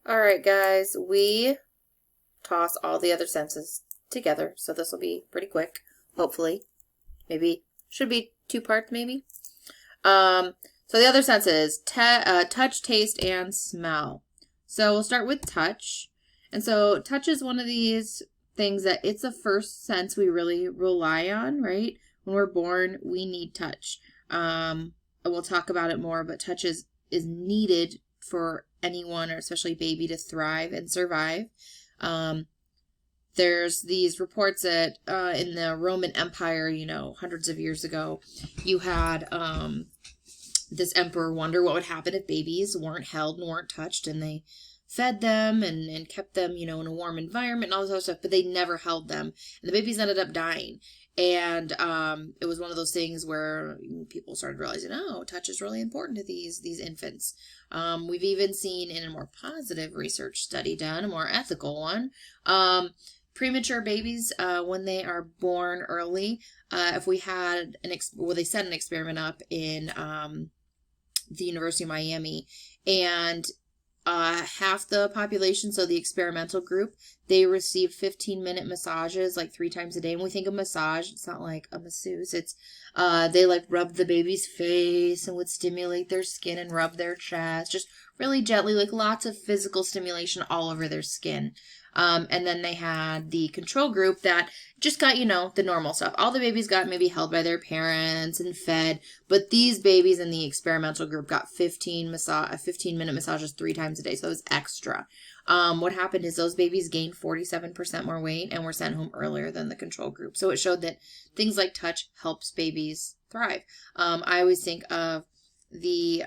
All right, guys, we toss all the other senses together, so this will be pretty quick, hopefully. Maybe, should be 2 parts, maybe. Um, so the other senses, touch, taste, and smell. So we'll start with touch. And so touch is one of these things that it's the first sense we really rely on, right? When we're born, we need touch. And we'll talk about it more, but touch is needed for anyone, or especially baby, to thrive and survive. There's these reports that in the Roman Empire, hundreds of years ago, you had this emperor wonder what would happen if babies weren't held and weren't touched, and they fed them and kept them, in a warm environment and all this other stuff, but they never held them, and the babies ended up dying. And it was one of those things where people started realizing, oh, touch is really important to these infants. We've even seen in a more positive research study done, a more ethical one, premature babies, when they are born early, if we had they set an experiment up in the University of Miami, and half the population, so the experimental group, they received 15-minute massages like 3 times a day. And we think of massage, it's not like a masseuse. It's they like rubbed the baby's face and would stimulate their skin and rub their chest, just really gently, like lots of physical stimulation all over their skin. And then they had the control group that just got, the normal stuff. All the babies got maybe held by their parents and fed, but these babies in the experimental group got 15-minute massages 3 times a day. So it was extra. What happened is those babies gained 47% more weight and were sent home earlier than the control group. So it showed that things like touch helps babies thrive. I always think of the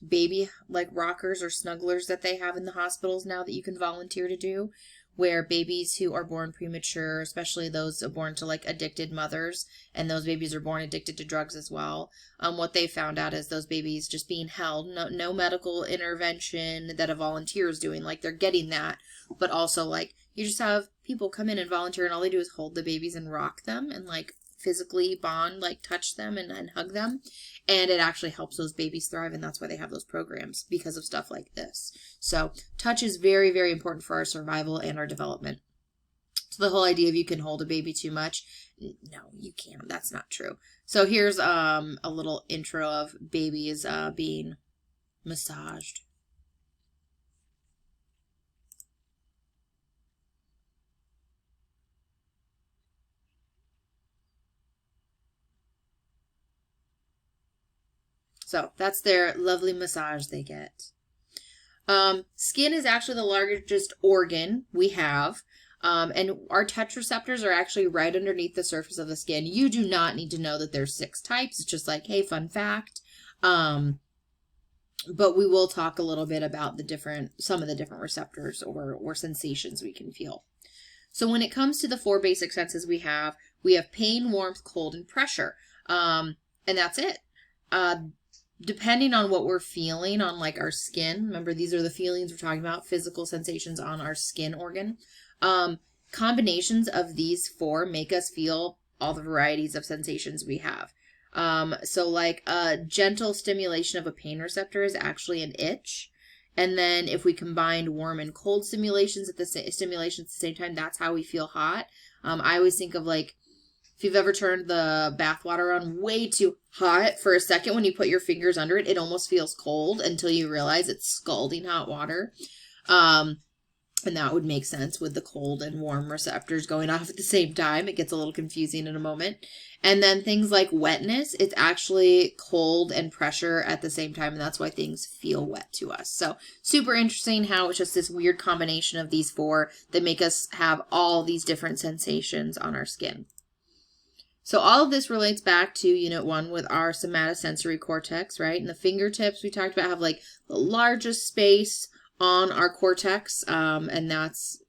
baby like rockers or snugglers that they have in the hospitals now that you can volunteer to do, where babies who are born premature, especially those born to like addicted mothers, and those babies are born addicted to drugs as well, what they found out is those babies just being held, no medical intervention that a volunteer is doing, like they're getting that, but also like you just have people come in and volunteer, and all they do is hold the babies and rock them and like physically bond, like touch them and hug them. And it actually helps those babies thrive, and that's why they have those programs, because of stuff like this. So touch is very, very important for our survival and our development. So the whole idea of you can hold a baby too much, no, you can't. That's not true. So here's a little intro of babies being massaged. So that's their lovely massage they get. Skin is actually the largest organ we have. And our touch receptors are actually right underneath the surface of the skin. You do not need to know that there's 6 types. It's just like, hey, fun fact. But we will talk a little bit about some of the different receptors or sensations we can feel. So when it comes to the 4 basic senses we have pain, warmth, cold, and pressure. And that's it. Depending on what we're feeling on like our skin, remember these are the feelings we're talking about, physical sensations on our skin organ. Combinations of these 4 make us feel all the varieties of sensations we have. So like a gentle stimulation of a pain receptor is actually an itch. And then if we combine warm and cold stimulations at the same time, that's how we feel hot. I always think of like, if you've ever turned the bath water on way too hot for a second, when you put your fingers under it, it almost feels cold until you realize it's scalding hot water. And that would make sense with the cold and warm receptors going off at the same time. It gets a little confusing in a moment. And then things like wetness, it's actually cold and pressure at the same time, and that's why things feel wet to us. So super interesting how it's just this weird combination of these 4 that make us have all these different sensations on our skin. So all of this relates back to Unit 1 with our somatosensory cortex, right? And the fingertips we talked about have like the largest space on our cortex, and that's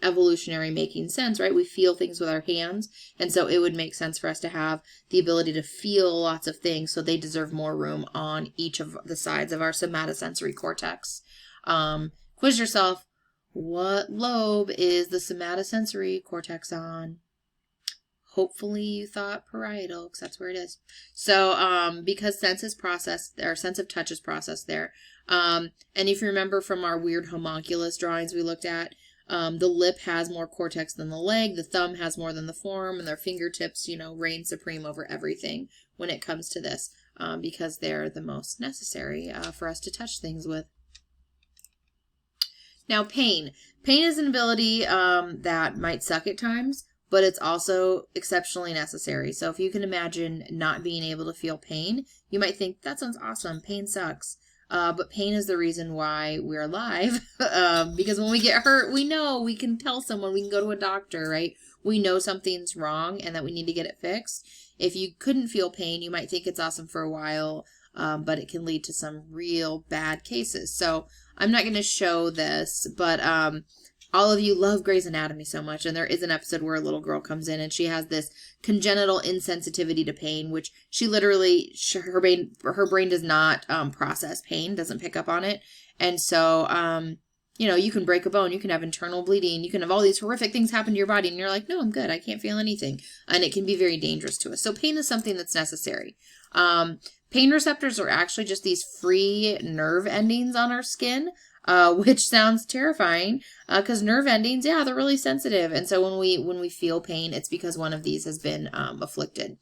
evolutionary making sense, right? We feel things with our hands, and so it would make sense for us to have the ability to feel lots of things, so they deserve more room on each of the sides of our somatosensory cortex. Quiz yourself. What lobe is the somatosensory cortex on? Hopefully you thought parietal, because that's where it is. So because sense of touch is processed there, And if you remember from our weird homunculus drawings we looked at, the lip has more cortex than the leg, the thumb has more than the forearm, and their fingertips, reign supreme over everything when it comes to this, because they're the most necessary for us to touch things with. Now, pain. Pain is an ability that might suck at times, but it's also exceptionally necessary. So if you can imagine not being able to feel pain, you might think, that sounds awesome, pain sucks. But pain is the reason why we're alive, because when we get hurt, we know, we can tell someone, we can go to a doctor, right? We know something's wrong and that we need to get it fixed. If you couldn't feel pain, you might think it's awesome for a while, but it can lead to some real bad cases. So I'm not going to show this, but all of you love Grey's Anatomy so much, and there is an episode where a little girl comes in and she has this congenital insensitivity to pain, which she literally, her brain does not process pain, doesn't pick up on it. And so, you can break a bone, you can have internal bleeding, you can have all these horrific things happen to your body, and you're like, no, I'm good, I can't feel anything. And it can be very dangerous to us. So pain is something that's necessary. Pain receptors are actually just these free nerve endings on our skin, which sounds terrifying, because nerve endings, they're really sensitive. And so when we feel pain, it's because one of these has been afflicted.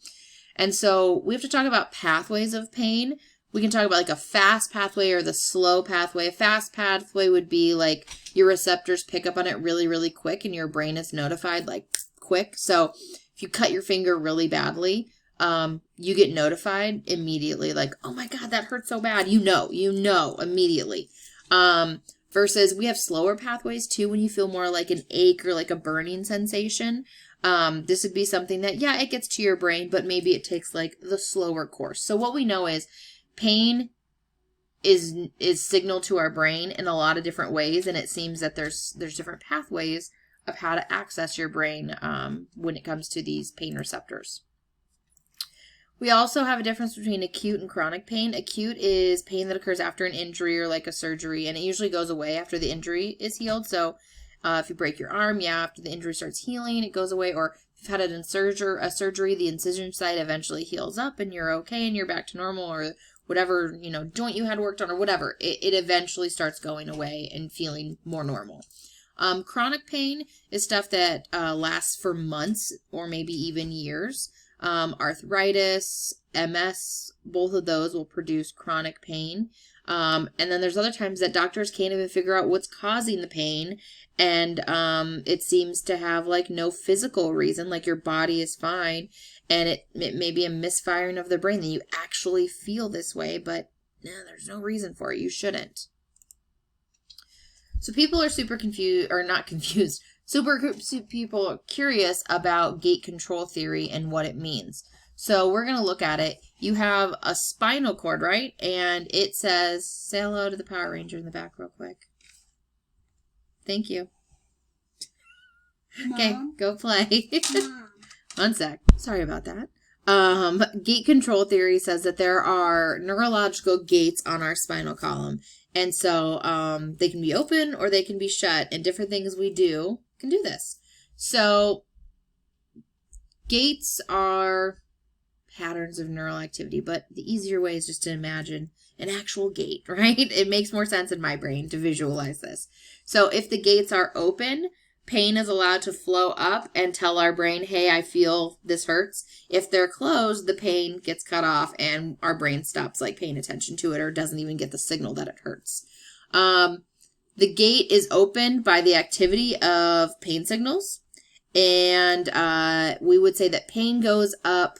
And so we have to talk about pathways of pain. We can talk about like a fast pathway or the slow pathway. A fast pathway would be like your receptors pick up on it really, really quick, and your brain is notified like quick. So if you cut your finger really badly, you get notified immediately, like, oh my God, that hurts so bad. You know immediately. Versus we have slower pathways too, when you feel more like an ache or like a burning sensation. This would be something that, it gets to your brain, but maybe it takes like the slower course. So what we know is pain is signaled to our brain in a lot of different ways. And it seems that there's different pathways of how to access your brain, when it comes to these pain receptors. We also have a difference between acute and chronic pain. Acute is pain that occurs after an injury or like a surgery, and it usually goes away after the injury is healed. So if you break your arm, after the injury starts healing, it goes away. Or if you've had a surgery, the incision site eventually heals up and you're okay and you're back to normal, or whatever, joint you had worked on or whatever, it eventually starts going away and feeling more normal. Chronic pain is stuff that lasts for months or maybe even years. Arthritis, MS, both of those will produce chronic pain. And then there's other times that doctors can't even figure out what's causing the pain. And it seems to have like no physical reason, like your body is fine. And it may be a misfiring of the brain that you actually feel this way, but there's no reason for it. You shouldn't. So people are super confused, or not confused. People are curious about gate control theory and what it means. So we're going to look at it. You have a spinal cord, right? And it says, say hello to the Power Ranger in the back real quick. Thank you. Mom. Okay, go play. One sec. Sorry about that. Gate control theory says that there are neurological gates on our spinal column. And so they can be open or they can be shut, and different things we do can do this. So gates are patterns of neural activity, but the easier way is just to imagine an actual gate, right? It makes more sense in my brain to visualize this. So if the gates are open, pain is allowed to flow up and tell our brain, hey, I feel this hurts. If they're closed, the pain gets cut off and our brain stops like paying attention to it, or doesn't even get the signal that it hurts. The gate is opened by the activity of pain signals. And we would say that pain goes up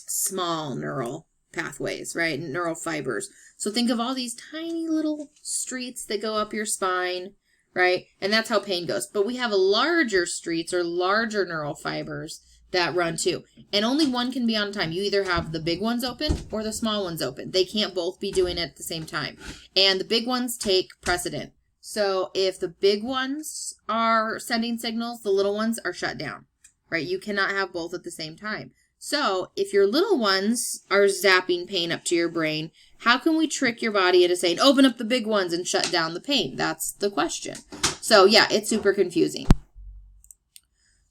small neural pathways, right? Neural fibers. So think of all these tiny little streets that go up your spine, right? And that's how pain goes. But we have larger streets or larger neural fibers that run too. And only one can be on time. You either have the big ones open or the small ones open. They can't both be doing it at the same time. And the big ones take precedent. So if the big ones are sending signals, the little ones are shut down, right? You cannot have both at the same time. So if your little ones are zapping pain up to your brain, how can we trick your body into saying, open up the big ones and shut down the pain? That's the question. So yeah, it's super confusing.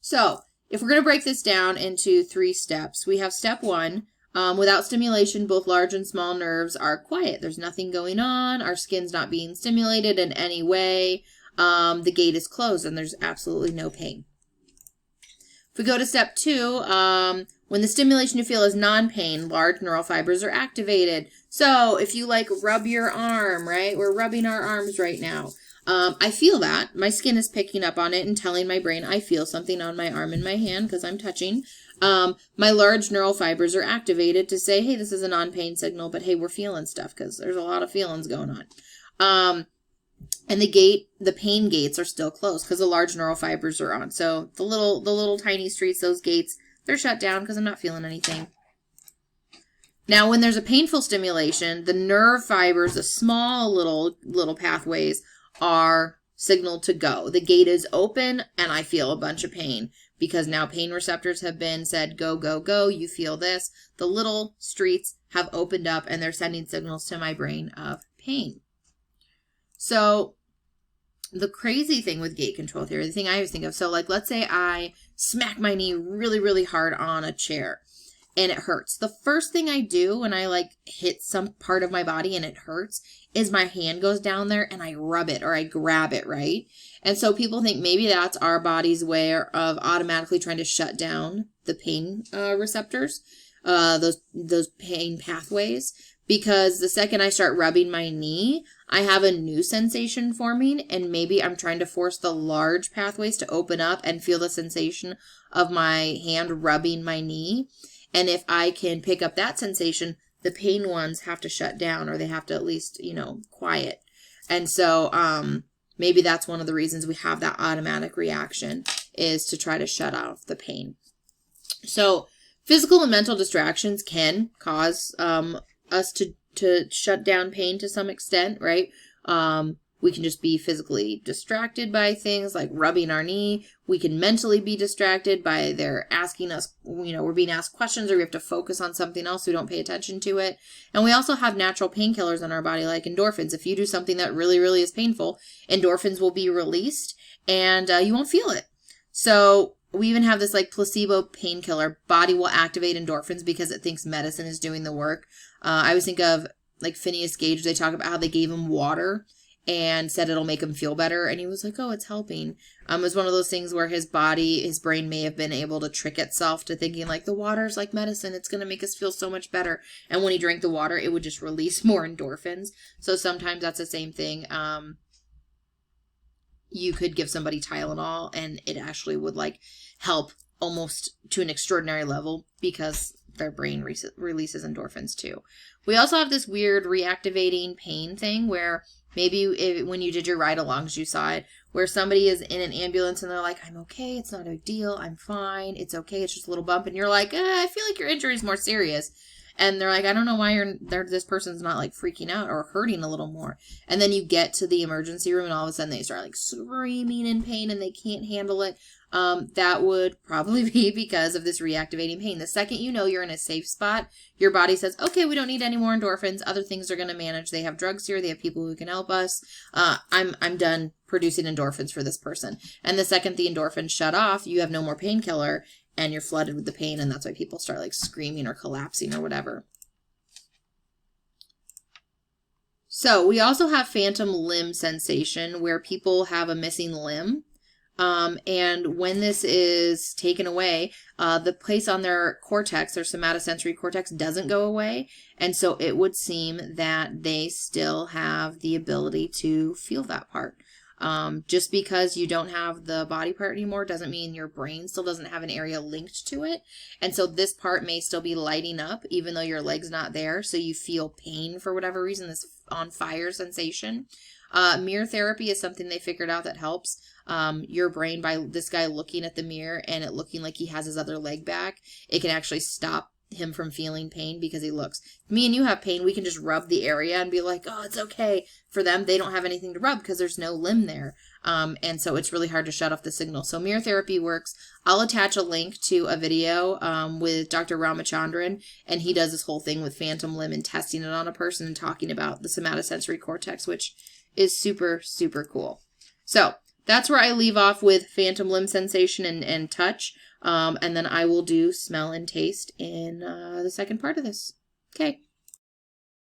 So if we're going to break this down into 3 steps, we have step 1, Without stimulation, both large and small nerves are quiet. There's nothing going on. Our skin's not being stimulated in any way. The gate is closed and there's absolutely no pain. If we go to step 2, when the stimulation you feel is non-pain, large neural fibers are activated. So if you like rub your arm, right? We're rubbing our arms right now. I feel that. My skin is picking up on it and telling my brain I feel something on my arm and my hand because I'm touching. My large neural fibers are activated to say, hey, this is a non-pain signal, but hey, we're feeling stuff because there's a lot of feelings going on. And the pain gates are still closed because the large neural fibers are on. So the little tiny streets, those gates, they're shut down because I'm not feeling anything. Now, when there's a painful stimulation, the nerve fibers, the small little pathways, are signaled to go. The gate is open and I feel a bunch of pain because now pain receptors have been said, go, go, go, you feel this. The little streets have opened up and they're sending signals to my brain of pain. So the crazy thing with gate control theory, the thing I always think of, so like let's say I smack my knee really, really hard on a chair and it hurts. The first thing I do when I like hit some part of my body and it hurts is my hand goes down there and I rub it or I grab it, right? And so people think maybe that's our body's way of automatically trying to shut down the pain receptors, those pain pathways. Because the second I start rubbing my knee, I have a new sensation forming, and maybe I'm trying to force the large pathways to open up and feel the sensation of my hand rubbing my knee. And if I can pick up that sensation, the pain ones have to shut down, or they have to at least, quiet. And so maybe that's one of the reasons we have that automatic reaction, is to try to shut off the pain. So physical and mental distractions can cause us to shut down pain to some extent, right? We can just be physically distracted by things like rubbing our knee. We can mentally be distracted by they're asking us, we're being asked questions or we have to focus on something else. So we don't pay attention to it. And we also have natural painkillers in our body, like endorphins. If you do something that really, really is painful, endorphins will be released and you won't feel it. So we even have this like placebo painkiller. Body will activate endorphins because it thinks medicine is doing the work. I always think of like Phineas Gage. They talk about how they gave him water and said it'll make him feel better. And he was like, oh, it's helping. It was one of those things where his brain may have been able to trick itself to thinking like the water's like medicine. It's going to make us feel so much better. And when he drank the water, it would just release more endorphins. So sometimes that's the same thing. You could give somebody Tylenol and it actually would like help almost to an extraordinary level because their brain releases endorphins too. We also have this weird reactivating pain thing where maybe when you did your ride-alongs, you saw it, where somebody is in an ambulance and they're like, I'm okay, it's not a big deal, I'm fine, it's okay, it's just a little bump. And you're like, I feel like your injury is more serious. And they're like, I don't know why this person's not like freaking out or hurting a little more. And then you get to the emergency room and all of a sudden they start like screaming in pain and they can't handle it. That would probably be because of this reactivating pain. The second you know you're in a safe spot, your body says, okay, we don't need any more endorphins. Other things are going to manage. They have drugs here. They have people who can help us. I'm done producing endorphins for this person. And the second the endorphins shut off, you have no more painkiller and you're flooded with the pain. And that's why people start like screaming or collapsing or whatever. So we also have phantom limb sensation where people have a missing limb. And when this is taken away, the place on their cortex, their somatosensory cortex, doesn't go away. And so it would seem that they still have the ability to feel that part. Just because you don't have the body part anymore doesn't mean your brain still doesn't have an area linked to it. And so this part may still be lighting up even though your leg's not there. So you feel pain for whatever reason, this on fire sensation. Mirror therapy is something they figured out that helps your brain by this guy looking at the mirror and it looking like he has his other leg back. It can actually stop him from feeling pain because he looks. If me and you have pain, we can just rub the area and be like, oh, it's okay. For them, they don't have anything to rub because there's no limb there. And so it's really hard to shut off the signal. So mirror therapy works. I'll attach a link to a video with Dr. Ramachandran, and he does this whole thing with phantom limb and testing it on a person and talking about the somatosensory cortex, which is super, super cool. So that's where I leave off with phantom limb sensation and touch. And then I will do smell and taste in the second part of this. Okay.